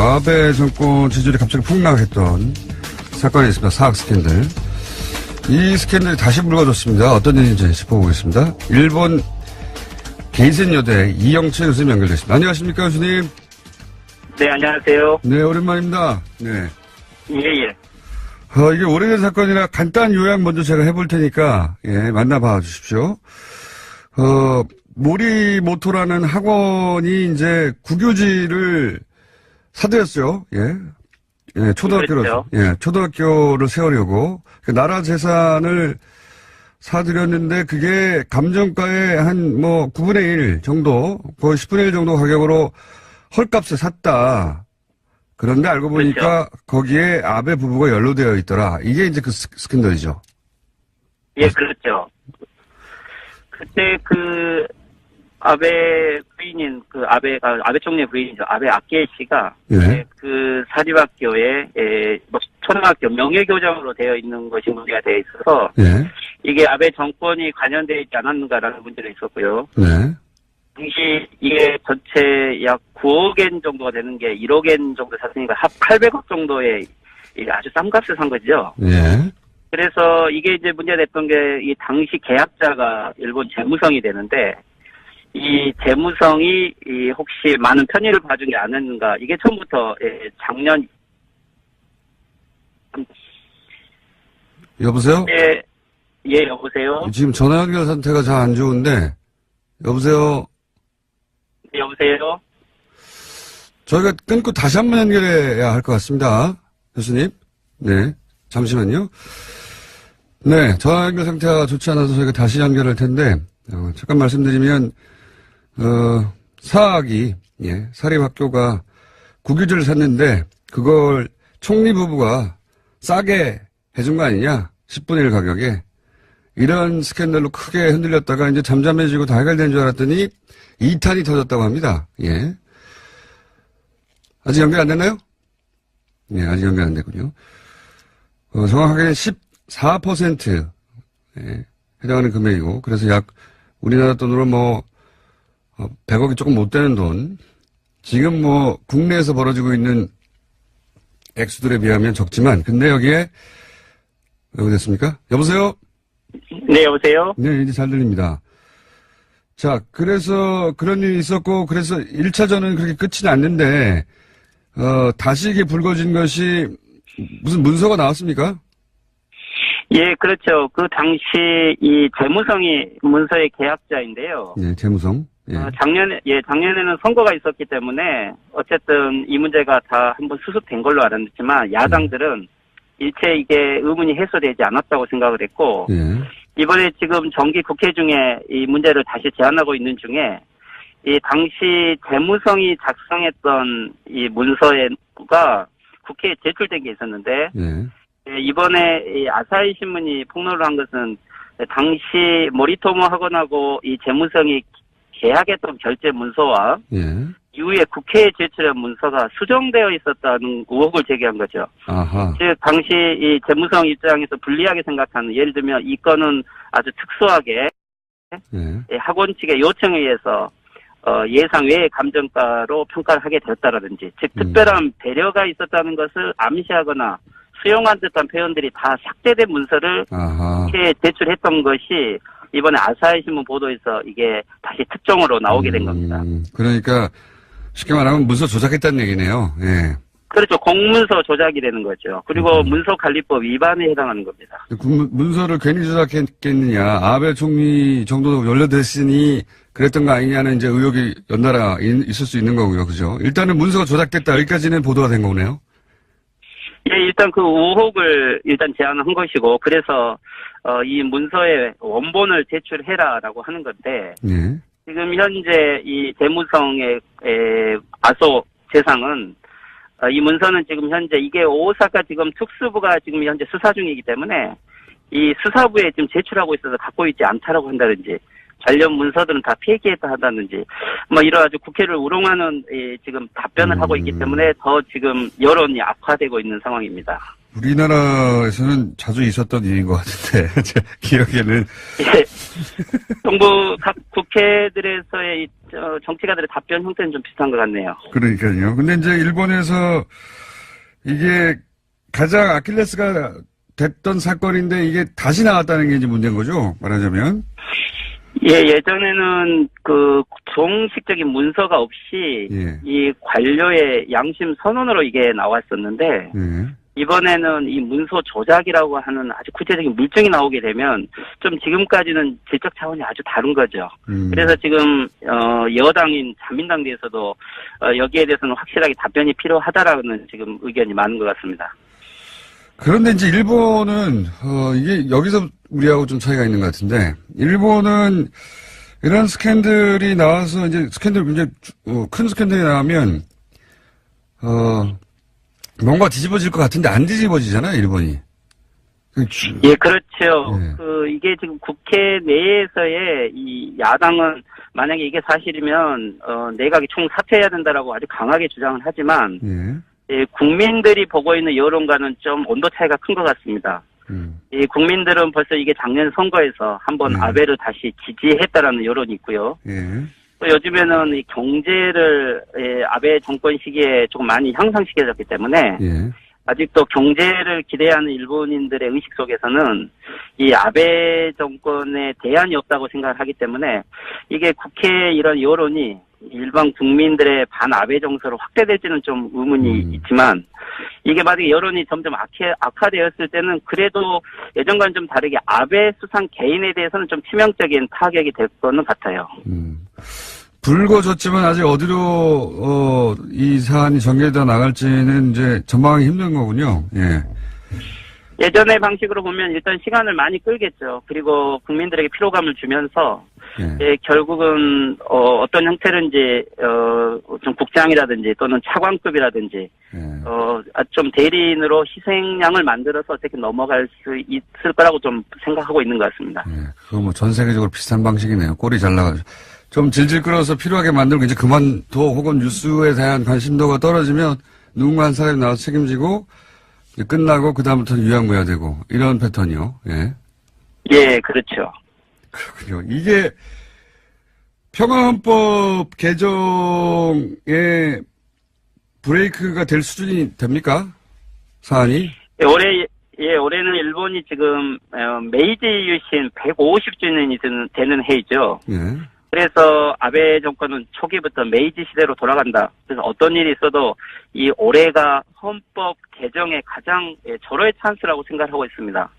아베 정권 지지율이 갑자기 폭락했던 사건이 있습니다. 사학 스캔들. 이 스캔들이 다시 불거졌습니다. 어떤 일인지 짚어보겠습니다. 일본 게이센 여대 이영채 교수님 연결됐습니다. 안녕하십니까, 교수님? 네, 안녕하세요. 네, 오랜만입니다. 네. 예. 이게 오래된 사건이라 간단 요약 먼저 제가 해볼 테니까, 예, 만나봐 주십시오. 모리모토라는 학원이 이제 국유지를 사들였어요. 예, 초등학교로, 그렇죠. 예, 초등학교를 세우려고. 나라 재산을 사들였는데 그게 감정가의 한 9분의 1 정도, 거의 10분의 1 정도 가격으로 헐값에 샀다. 그런데 알고 보니까 그렇죠. 거기에 아베 부부가 연루되어 있더라. 이게 이제 그 스캔들이죠. 예, 그렇죠. 그때 아베 부인인 아베 총리의 부인이죠. 아베 아키에 씨가 예. 그 사립학교에 초등학교 명예교장으로 되어 있는 것이 문제가 되어 있어서 예. 이게 아베 정권이 관여되어 있지 않았는가라는 문제가 있었고요. 네. 당시 이게 전체 약 9억엔 정도가 되는 게 1억엔 정도 샀으니까 합 800억 정도의 아주 싼 값을 산 거죠. 예. 그래서 이게 이제 문제가 됐던 게 이 당시 계약자가 일본 재무성이 되는데 이 재무성이 혹시 많은 편의를 봐준 게 아닌가 이게 처음부터 작년 여보세요? 예, 여보세요? 지금 전화 연결 상태가 잘 안 좋은데 여보세요? 네, 여보세요? 저희가 끊고 다시 한번 연결해야 할 것 같습니다. 교수님. 네. 잠시만요. 네. 전화 연결 상태가 좋지 않아서 저희가 다시 연결할 텐데, 잠깐 말씀드리면, 사학이, 예, 사립학교가 국유지를 샀는데, 그걸 총리 부부가 싸게 해준 거 아니냐? 10분의 1 가격에. 이런 스캔들로 크게 흔들렸다가 이제 잠잠해지고 다 해결된 줄 알았더니 2탄이 터졌다고 합니다. 예. 아직 연결 안 됐나요? 예, 아직 연결 안 됐군요. 정확하게 14%, 예, 해당하는 금액이고, 그래서 약 우리나라 돈으로 100억이 조금 못 되는 돈, 지금 국내에서 벌어지고 있는 액수들에 비하면 적지만, 근데 여기에, 여기 됐습니까? 여보세요? 네, 여보세요? 네, 이제 잘 들립니다. 자, 그래서 그런 일이 있었고, 그래서 1차전은 그렇게 끝이 났는데, 다시 이게 불거진 것이 무슨 문서가 나왔습니까? 예, 그렇죠. 그 당시 이 재무성이 문서의 계약자인데요. 네, 재무성. 예. 작년에는 선거가 있었기 때문에 어쨌든 이 문제가 다 한번 수습된 걸로 알았지만 야당들은 일체 이게 의문이 해소되지 않았다고 생각을 했고, 예. 이번에 지금 정기 국회 중에 이 문제를 다시 제안하고 있는 중에 이 당시 재무성이 작성했던 이 문서가 국회에 제출된 게 있었는데, 예. 이번에 이 아사히 신문이 폭로를 한 것은 당시 모리토모 학원하고 이 재무성이 계약했던 결제 문서와 예. 이후에 국회에 제출한 문서가 수정되어 있었다는 의혹을 제기한 거죠. 아하. 즉 당시 이 재무성 입장에서 불리하게 생각하는, 예를 들면 이 건은 아주 특수하게 예. 학원 측의 요청에 의해서 예상 외의 감정가로 평가를 하게 되었다라든지, 즉 특별한 배려가 있었다는 것을 암시하거나 수용한 듯한 표현들이 다 삭제된 문서를 국회에 제출했던 것이 이번에 아사히 신문 보도에서 이게 다시 특종으로 나오게 된 겁니다. 그러니까 쉽게 말하면 문서 조작했다는 얘기네요. 예. 그렇죠. 공문서 조작이 되는 거죠. 그리고 문서관리법 위반에 해당하는 겁니다. 문서를 괜히 조작했겠느냐. 아베 총리 정도 연루됐으니 그랬던 거 아니냐는 이제 의혹이 연달아 있을 수 있는 거고요. 그죠? 일단은 문서가 조작됐다. 여기까지는 보도가 된 거네요. 예, 일단 그 의혹을 일단 제안한 것이고, 그래서 이 문서의 원본을 제출해라라고 하는 건데, 예. 지금 현재 이 재무성의 아소 재상은 이 문서는 지금 현재 이게 오사카 지금 특수부가 지금 현재 수사 중이기 때문에 이 수사부에 지금 제출하고 있어서 갖고 있지 않다라고 한다든지, 관련 문서들은 다 폐기했다 한다든지, 이런 아주 국회를 우롱하는 지금 답변을 하고 있기 때문에 더 지금 여론이 악화되고 있는 상황입니다. 우리나라에서는 자주 있었던 일인 것 같은데, 제 기억에는. 예. 정부 각 국회들에서의 정치가들의 답변 형태는 좀 비슷한 것 같네요. 그러니까요. 근데 이제 일본에서 이게 가장 아킬레스가 됐던 사건인데 이게 다시 나왔다는 게 이제 문제인 거죠? 말하자면. 예, 예전에는 그 정식적인 문서가 없이 예. 이 관료의 양심 선언으로 이게 나왔었는데 예. 이번에는 이 문서 조작이라고 하는 아주 구체적인 물증이 나오게 되면 좀 지금까지는 질적 차원이 아주 다른 거죠. 그래서 지금 여당인 자민당 내에서도 여기에 대해서는 확실하게 답변이 필요하다라는 지금 의견이 많은 것 같습니다. 그런데 이제 일본은 이게 여기서 우리하고 좀 차이가 있는 것 같은데 일본은 이런 스캔들이 나와서 이제 스캔들 굉장히 큰 스캔들이 나오면 뭔가 뒤집어질 것 같은데 안 뒤집어지잖아요, 일본이. 예, 그렇죠. 예. 이게 지금 국회 내에서의 이 야당은 만약에 이게 사실이면 내각이 총사퇴해야 된다라고 아주 강하게 주장을 하지만 예, 국민들이 보고 있는 여론과는 좀 온도 차이가 큰 것 같습니다. 이 국민들은 벌써 이게 작년 선거에서 한번 아베를 다시 지지했다라는 여론이 있고요. 예. 또 요즘에는 이 경제를 아베 정권 시기에 조금 많이 향상시켜졌기 때문에 예. 아직도 경제를 기대하는 일본인들의 의식 속에서는 이 아베 정권에 대안이 없다고 생각을 하기 때문에 이게 국회 이런 여론이 일반 국민들의 반아베 정서로 확대될지는 좀 의문이 있지만 이게 만약에 여론이 점점 악화되었을 때는 그래도 예전과는 좀 다르게 아베 수상 개인에 대해서는 좀 치명적인 타격이 될 거는 같아요. 불거졌지만 아직 어디로 이 사안이 전개되어 나갈지는 이제 전망하기 힘든 거군요. 예. 예전의 방식으로 보면 일단 시간을 많이 끌겠죠. 그리고 국민들에게 피로감을 주면서 예, 결국은 어떤 형태든지 좀 국장이라든지 또는 차관급이라든지 좀 대리인으로 희생양을 만들어서 어떻게 넘어갈 수 있을 거라고 좀 생각하고 있는 것 같습니다. 예, 그거 뭐 전 세계적으로 비슷한 방식이네요. 꼴이 잘 나가지고. 좀 질질 끌어서 필요하게 만들고 이제 그만둬 혹은 뉴스에 대한 관심도가 떨어지면 누군가 한 사람이 나와서 책임지고 끝나고 그다음부터는 유야무야되고 이런 패턴이요. 예. 예, 그렇죠. 그렇군요. 이게 평화헌법 개정에 브레이크가 될 수준이 됩니까? 사안이? 올해는 일본이 지금 메이지 유신 150주년이 되는 해이죠. 예. 그래서 아베 정권은 초기부터 메이지 시대로 돌아간다. 그래서 어떤 일이 있어도 이 올해가 헌법 개정의 가장 절호의 찬스라고 생각하고 있습니다.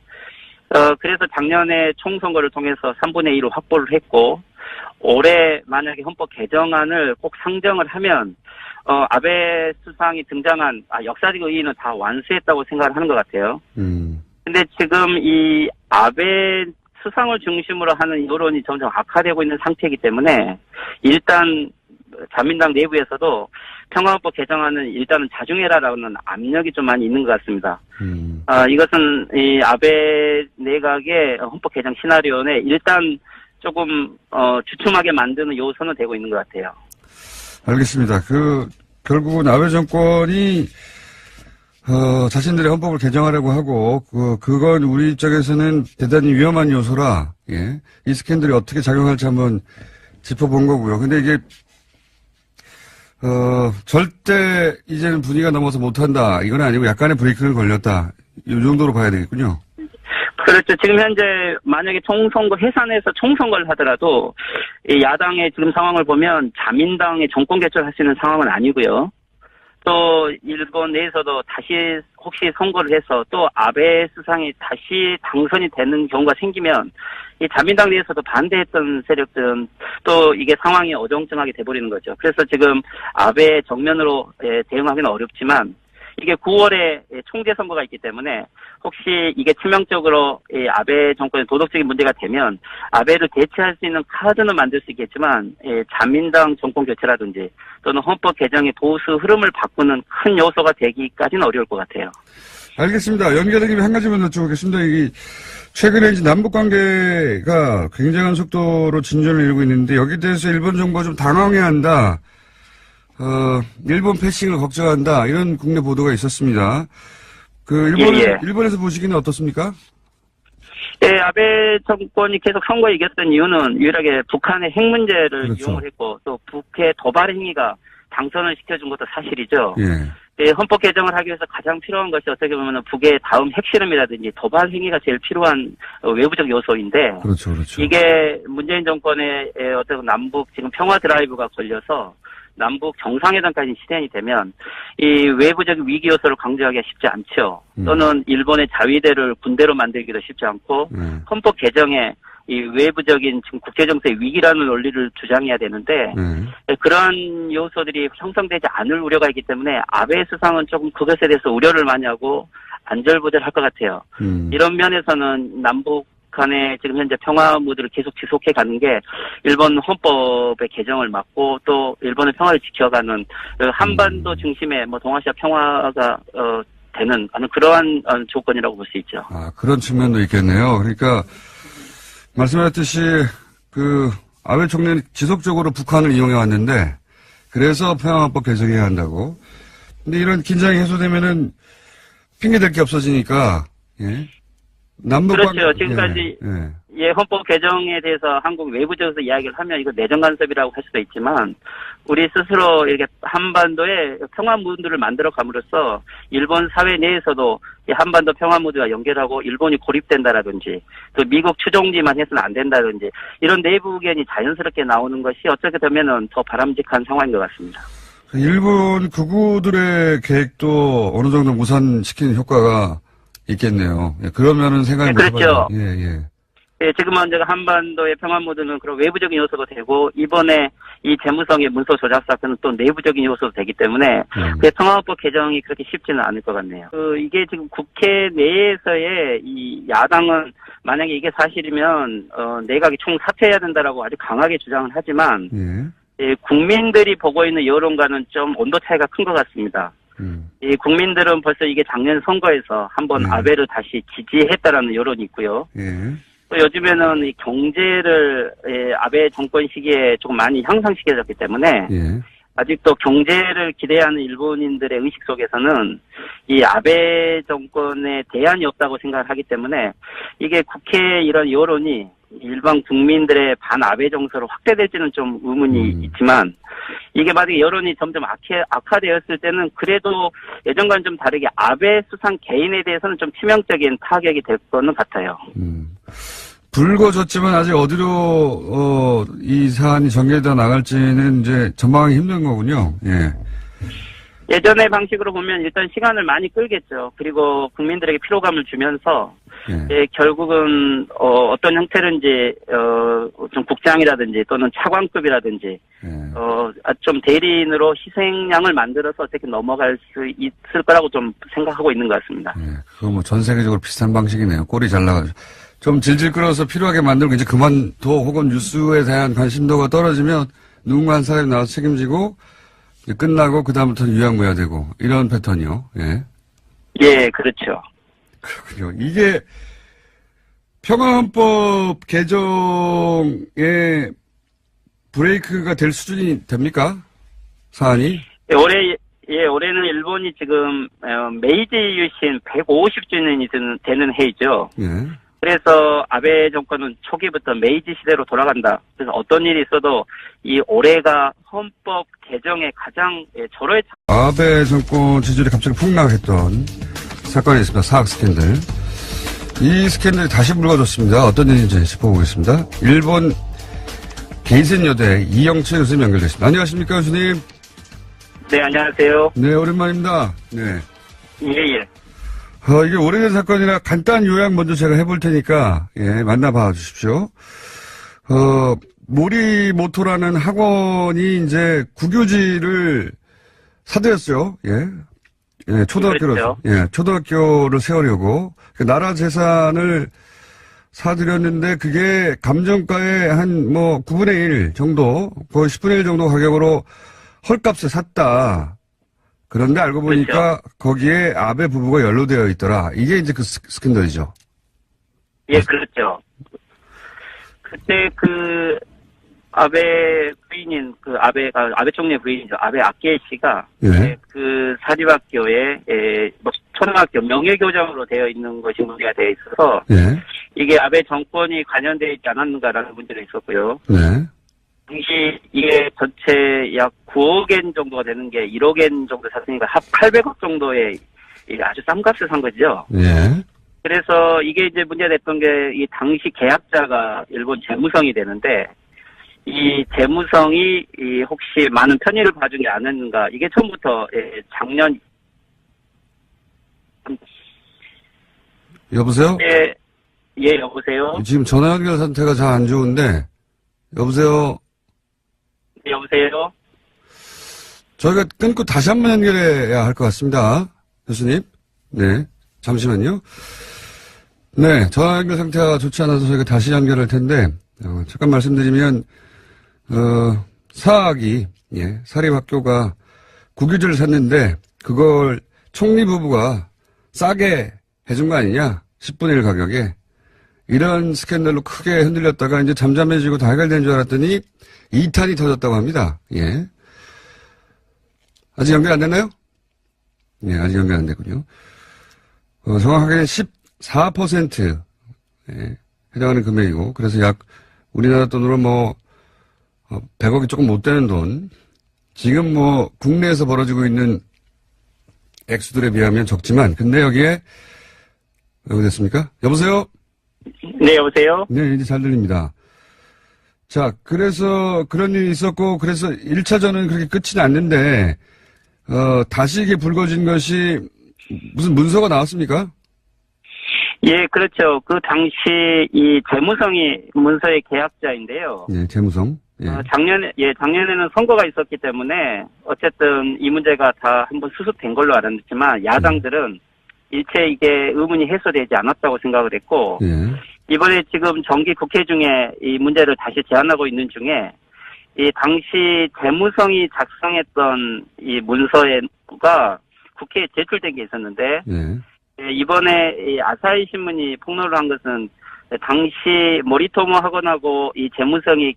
그래서 작년에 총선거를 통해서 3분의 1을 확보를 했고 올해 만약에 헌법 개정안을 꼭 상정을 하면 아베 수상이 등장한 역사적 의의는 다 완수했다고 생각을 하는 것 같아요. 근데 지금 이 아베 수상을 중심으로 하는 여론이 점점 악화되고 있는 상태이기 때문에 일단 자민당 내부에서도 평화헌법 개정안은 일단은 자중해라라는 압력이 좀 많이 있는 것 같습니다. 이것은 이 아베 내각의 헌법 개정 시나리오에 일단 조금 주춤하게 만드는 요소는 되고 있는 것 같아요. 알겠습니다. 결국은 아베 정권이 자신들의 헌법을 개정하려고 하고, 그건 우리 입장에서는 대단히 위험한 요소라, 예. 이 스캔들이 어떻게 작용할지 한번 짚어본 거고요. 근데 이게, 절대 이제는 분위기가 넘어서 못한다. 이건 아니고 약간의 브레이크는 걸렸다. 이 정도로 봐야 되겠군요. 그렇죠. 지금 현재 만약에 총선거 해산해서 총선거를 하더라도, 이 야당의 지금 상황을 보면 자민당의 정권 개최를 할 수 있는 상황은 아니고요. 또 일본 내에서도 다시 혹시 선거를 해서 또 아베 수상이 다시 당선이 되는 경우가 생기면 이 자민당 내에서도 반대했던 세력들은 또 이게 상황이 어정쩡하게 돼버리는 거죠. 그래서 지금 아베 정면으로 대응하기는 어렵지만 이게 9월에 총재 선거가 있기 때문에 혹시 이게 치명적으로 아베 정권의 도덕적인 문제가 되면 아베를 대체할 수 있는 카드는 만들 수 있겠지만 자민당 정권 교체라든지 또는 헌법 개정의 보수 흐름을 바꾸는 큰 요소가 되기까지는 어려울 것 같아요. 알겠습니다. 연결된 김에 한 가지만 여쭤보겠습니다. 최근에 이제 남북 관계가 굉장한 속도로 진전을 이루고 있는데 여기에 대해서 일본 정부가 좀 당황해야 한다. 일본 패싱을 걱정한다. 이런 국내 보도가 있었습니다. 일본에서 보시기는 어떻습니까? 예, 아베 정권이 계속 선거에 이겼던 이유는 유일하게 북한의 핵 문제를 그렇죠. 이용을 했고 또 북의 도발 행위가 당선을 시켜준 것도 사실이죠. 예. 예, 헌법 개정을 하기 위해서 가장 필요한 것이 어떻게 보면 북의 다음 핵실험이라든지 도발 행위가 제일 필요한 외부적 요소인데 그렇죠, 그렇죠. 이게 문재인 정권의 어떤 남북 지금 평화 드라이브가 걸려서 남북 정상회담까지 실현이 되면 이 외부적인 위기 요소를 강조하기가 쉽지 않죠. 또는 일본의 자위대를 군대로 만들기도 쉽지 않고 헌법 개정에 이 외부적인 지금 국제정세의 위기라는 논리를 주장해야 되는데 그런 요소들이 형성되지 않을 우려가 있기 때문에 아베 수상은 조금 그것에 대해서 우려를 많이 하고 안절부절할 것 같아요. 이런 면에서는 남북 간의 지금 현재 평화 무드를 계속 지속해 가는 게 일본 헌법의 개정을 막고 또 일본의 평화를 지켜가는 한반도 중심의 뭐 동아시아 평화가 되는 그러한 조건이라고 볼 수 있죠. 아, 그런 측면도 있겠네요. 그러니까 말씀하셨듯이 아베 총리는 지속적으로 북한을 이용해 왔는데 그래서 평화헌법 개정해야 한다고. 근데 이런 긴장이 해소되면은 핑계댈 게 없어지니까 예. 그렇죠. 지금까지 헌법 개정에 대해서 한국 외부적에서 이야기를 하면 이거 내정 간섭이라고 할 수도 있지만 우리 스스로 이렇게 한반도에 평화 무드를 만들어 감으로써 일본 사회 내에서도 이 한반도 평화 무드와 연결하고 일본이 고립된다라든지 또 미국 추종지만 해서는 안 된다든지 이런 내부 의견이 자연스럽게 나오는 것이 어떻게 되면은 더 바람직한 상황인 것 같습니다. 일본 극우들의 계획도 어느 정도 무산시키는 효과가 있겠네요. 예, 그러면은 생각이 그렇죠. 예. 지금은 제가 한반도의 평화 모드는 그런 외부적인 요소도 되고 이번에 이 재무성의 문서 조작 사건은 또 내부적인 요소도 되기 때문에 그 평화헌법 개정이 그렇게 쉽지는 않을 것 같네요. 이게 지금 국회 내에서의 이 야당은 만약에 이게 사실이면 내각이 총사퇴해야 된다라고 아주 강하게 주장을 하지만 국민들이 보고 있는 여론과는 좀 온도 차이가 큰 것 같습니다. 이 국민들은 벌써 이게 작년 선거에서 한번 아베를 다시 지지했다라는 여론이 있고요. 또 요즘에는 이 경제를 아베 정권 시기에 조금 많이 향상시켜졌기 때문에 아직도 경제를 기대하는 일본인들의 의식 속에서는 이 아베 정권에 대안이 없다고 생각을 하기 때문에 이게 국회 이런 여론이 일반 국민들의 반아베 정서로 확대될지는 좀 의문이 있지만 이게 만약에 여론이 점점 악화되었을 때는 그래도 예전과는 좀 다르게 아베 수상 개인에 대해서는 좀 치명적인 타격이 될 거는 같아요. 불거졌지만 아직 어디로 이 사안이 전개되어 나갈지는 이제 전망하기 힘든 거군요. 예. 예전의 방식으로 보면 일단 시간을 많이 끌겠죠. 그리고 국민들에게 피로감을 주면서 결국은 어떤 형태든지 좀 국장이라든지 또는 차관급이라든지 좀 대리인으로 희생양을 만들어서 어떻게 넘어갈 수 있을 거라고 좀 생각하고 있는 것 같습니다. 그거 뭐 전 세계적으로 비슷한 방식이네요. 꼴이 잘 나가지고 좀 질질 끌어서 필요하게 만들고 이제 그만둬 혹은 뉴스에 대한 관심도가 떨어지면 누군가 한 사람이 나와서 책임지고 끝나고 그다음부터는 유야무야되고 이런 패턴이요. 예, 그렇죠. 그렇군요. 이게 평화헌법 개정에 브레이크가 될 수준이 됩니까? 사안이? 올해는 일본이 지금 메이지 유신 150주년이 되는 해이죠. 그래서 아베 정권은 초기부터 메이지 시대로 돌아간다. 그래서 어떤 일이 있어도 이 올해가 헌법 개정의 가장 절호의 아베 정권 지지율이 갑자기 폭락했던 사건이 있습니다. 사학 스캔들. 이 스캔들이 다시 불거졌습니다. 어떤 일인지 짚어보겠습니다. 일본 게이센 여대 이영채 교수님 연결됐습니다. 안녕하십니까, 교수님? 네, 안녕하세요. 네, 오랜만입니다. 네. 예. 이게 오래된 사건이라 간단한 요약 먼저 제가 해볼 테니까, 만나봐 주십시오. 모리모토라는 학원이 이제 국유지를 사들였어요. 초등학교로, 그렇죠. 초등학교를 세우려고. 나라 재산을 사들였는데 그게 감정가의 한 9분의 1 정도, 거의 10분의 1 정도 가격으로 헐값에 샀다. 그런데 알고 보니까 그렇죠. 거기에 아베 부부가 연루되어 있더라. 이게 이제 그 스캔들이죠. 예, 그렇죠. 그때 아베 부인인 아베 총리의 부인이죠. 아베 아키에 씨가 그 사립학교에 초등학교 명예교장으로 되어 있는 것이 문제가 되어 있어서 예. 이게 아베 정권이 관여되어 있지 않았는가라는 문제도 있었고요. 네. 당시 이게 전체 약 9억 엔 정도가 되는 게 1억 엔 정도 샀으니까 합 800억 정도의 아주 싼 값을 산 거죠. 예. 그래서 이게 이제 문제됐던 게 이 당시 계약자가 일본 재무성이 되는데 이 재무성이 이 혹시 많은 편의를 봐주지 않았는가 이게 처음부터 작년 여보세요? 예 여보세요. 지금 전화 연결 상태가 잘 안 좋은데 여보세요? 네, 여보세요. 저희가 끊고 다시 한번 연결해야 할 것 같습니다. 교수님. 네. 잠시만요. 네. 전화 연결 상태가 좋지 않아서 저희가 다시 연결할 텐데, 잠깐 말씀드리면, 사학이, 예, 사립학교가 국유지를 샀는데, 그걸 총리 부부가 싸게 해준 거 아니냐? 10분의 1 가격에. 이런 스캔들로 크게 흔들렸다가 이제 잠잠해지고 다 해결된 줄 알았더니 2탄이 터졌다고 합니다. 예. 아직 연결 안 됐나요? 네, 아직 연결 안 됐군요. 정확하게 14%, 예, 해당하는 금액이고, 그래서 약, 우리나라 돈으로 100억이 조금 못 되는 돈, 지금 국내에서 벌어지고 있는 액수들에 비하면 적지만, 근데 여기에, 여기 됐습니까? 여보세요? 네, 여보세요. 네, 이제 잘 들립니다. 자, 그래서 그런 일이 있었고, 그래서 1차전은 그렇게 끝이 났는데, 다시 이게 불거진 것이 무슨 문서가 나왔습니까? 예, 그렇죠. 그 당시 이 재무성이 문서의 계약자인데요. 네, 재무성. 예. 작년에는 선거가 있었기 때문에 어쨌든 이 문제가 다 한번 수습된 걸로 알았지만 야당들은 일체 이게 의문이 해소되지 않았다고 생각을 했고, 예. 이번에 지금 정기 국회 중에 이 문제를 다시 제안하고 있는 중에 이 당시 재무성이 작성했던 이 문서가 국회에 제출된 게 있었는데, 예. 이번에 이 아사히 신문이 폭로를 한 것은 당시 모리토모 학원하고 이 재무성이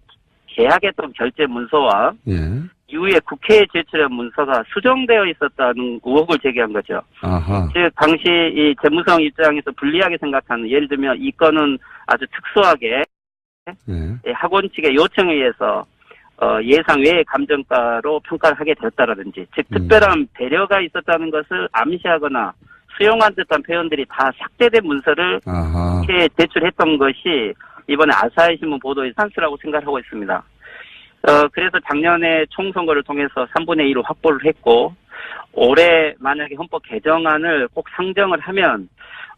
계약했던 결제 문서와 예. 이후에 국회에 제출한 문서가 수정되어 있었다는 의혹을 제기한 거죠. 아하. 즉 당시 이 재무성 입장에서 불리하게 생각하는, 예를 들면 이 건은 아주 특수하게 예. 학원 측의 요청에 의해서 예상 외의 감정가로 평가를 하게 되었다라든지, 즉 특별한 배려가 있었다는 것을 암시하거나 수용한 듯한 표현들이 다 삭제된 문서를 아하. 국회에 제출했던 것이 이번에 아사히 신문 보도의 산수라고 생각하고 있습니다. 그래서 작년에 총선거를 통해서 3분의 1을 확보를 했고, 올해 만약에 헌법 개정안을 꼭 상정을 하면,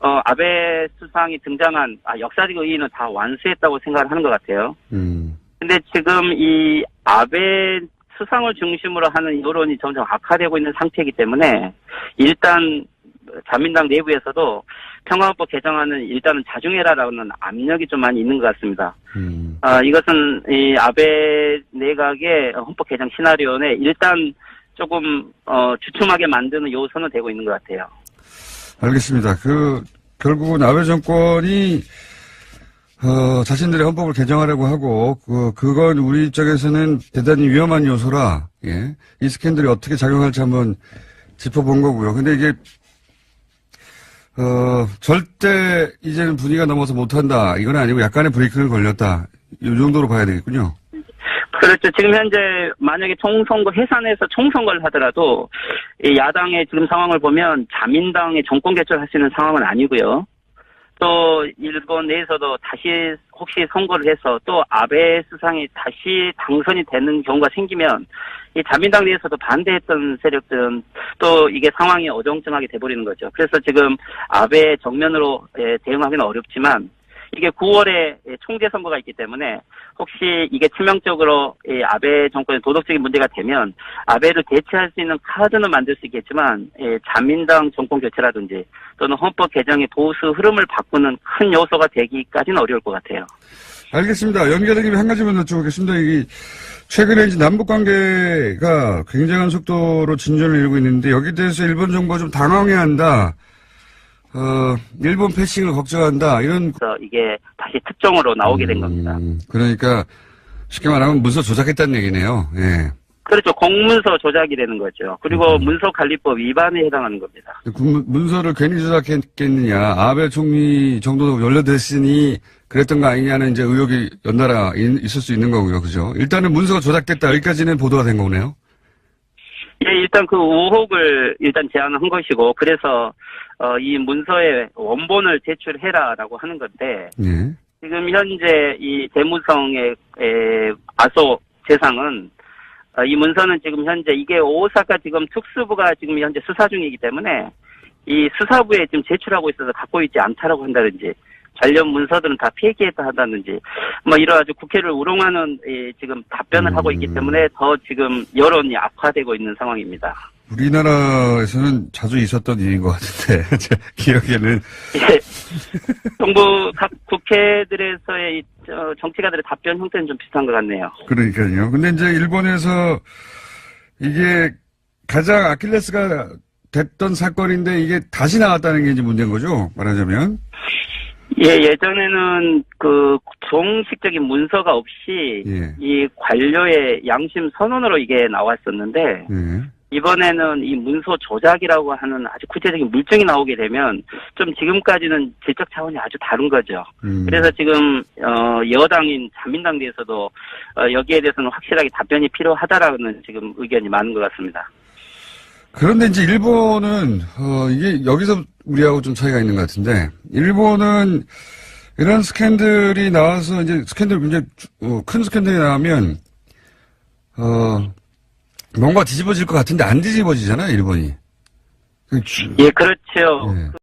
아베 수상이 등장한, 역사적 의의는 다 완수했다고 생각을 하는 것 같아요. 근데 지금 이 아베 수상을 중심으로 하는 여론이 점점 악화되고 있는 상태이기 때문에, 일단, 자민당 내부에서도 평화헌법 개정안은 일단은 자중해라라는 압력이 좀 많이 있는 것 같습니다. 이것은 이 아베 내각의 헌법 개정 시나리오에 일단 조금 주춤하게 만드는 요소는 되고 있는 것 같아요. 알겠습니다. 결국은 아베 정권이 자신들의 헌법을 개정하려고 하고 그건 우리 쪽에서는 대단히 위험한 요소라, 예, 이 스캔들이 어떻게 작용할지 한번 짚어본 거고요. 근데 이게 절대 이제는 분위기가 넘어서 못한다, 이건 아니고 약간의 브레이크는 걸렸다, 이 정도로 봐야 되겠군요. 그렇죠. 지금 현재 만약에 총선거 해산해서 총선거를 하더라도 이 야당의 지금 상황을 보면 자민당의 정권 개최할 수 있는 상황은 아니고요. 또 일본 내에서도 다시 혹시 선거를 해서 또 아베 수상이 다시 당선이 되는 경우가 생기면 이 자민당 내에서도 반대했던 세력들은 또 이게 상황이 어정쩡하게 돼버리는 거죠. 그래서 지금 아베 정면으로 대응하기는 어렵지만 이게 9월에 총재 선거가 있기 때문에 혹시 이게 치명적으로 아베 정권의 도덕적인 문제가 되면 아베를 대체할 수 있는 카드는 만들 수 있겠지만 자민당 정권 교체라든지 또는 헌법 개정의 보수 흐름을 바꾸는 큰 요소가 되기까지는 어려울 것 같아요. 알겠습니다. 연결된 김에 한 가지만 여쭤보겠습니다. 이게 최근에 이제 남북 관계가 굉장한 속도로 진전을 이루고 있는데 여기에 대해서 일본 정부가 좀 당황해야 한다. 일본 패싱을 걱정한다. 이런. 그래서 이게 다시 특종으로 나오게 된 겁니다. 그러니까 쉽게 말하면 문서 조작했다는 얘기네요. 예. 그렇죠. 공문서 조작이 되는 거죠. 그리고 문서관리법 위반에 해당하는 겁니다. 문서를 괜히 조작했겠느냐. 아베 총리 정도 연루됐으니 그랬던 거 아니냐는 이제 의혹이 연달아 있을 수 있는 거고요. 그죠? 일단은 문서가 조작됐다. 여기까지는 보도가 된 거네요. 예, 일단 그 의혹을 일단 제안한 것이고, 그래서, 이 문서의 원본을 제출해라라고 하는 건데, 예. 지금 현재 이 대무성의 아소 재상은 이 문서는 지금 현재 이게 오사카 지금 특수부가 지금 현재 수사 중이기 때문에 이 수사부에 지금 제출하고 있어서 갖고 있지 않다라고 한다든지 관련 문서들은 다 폐기했다 한다든지 뭐 이런 아주 국회를 우롱하는 지금 답변을 하고 있기 때문에 더 지금 여론이 악화되고 있는 상황입니다. 우리나라에서는 자주 있었던 일인 것 같은데 제 기억에는 예. 정부 각 국회들에서의 정치가들의 답변 형태는 좀 비슷한 것 같네요. 그러니까요. 근데 이제 일본에서 이게 가장 아킬레스가 됐던 사건인데 이게 다시 나왔다는 게 이제 문제인 거죠. 말하자면. 예, 예전에는 그 정식적인 문서가 없이 예. 이 관료의 양심 선언으로 이게 나왔었는데 예. 이번에는 이 문서 조작이라고 하는 아주 구체적인 물증이 나오게 되면 좀 지금까지는 질적 차원이 아주 다른 거죠. 그래서 지금 여당인 자민당에서도 여기에 대해서는 확실하게 답변이 필요하다라는 지금 의견이 많은 것 같습니다. 그런데 이제 일본은 이게 여기서 우리하고 좀 차이가 있는 것 같은데 일본은 이런 스캔들이 나와서 이제 스캔들 굉장히 큰 스캔들이 나오면 뭔가 뒤집어질 것 같은데 안 뒤집어지잖아요, 일본이. 예, 그렇죠. 예.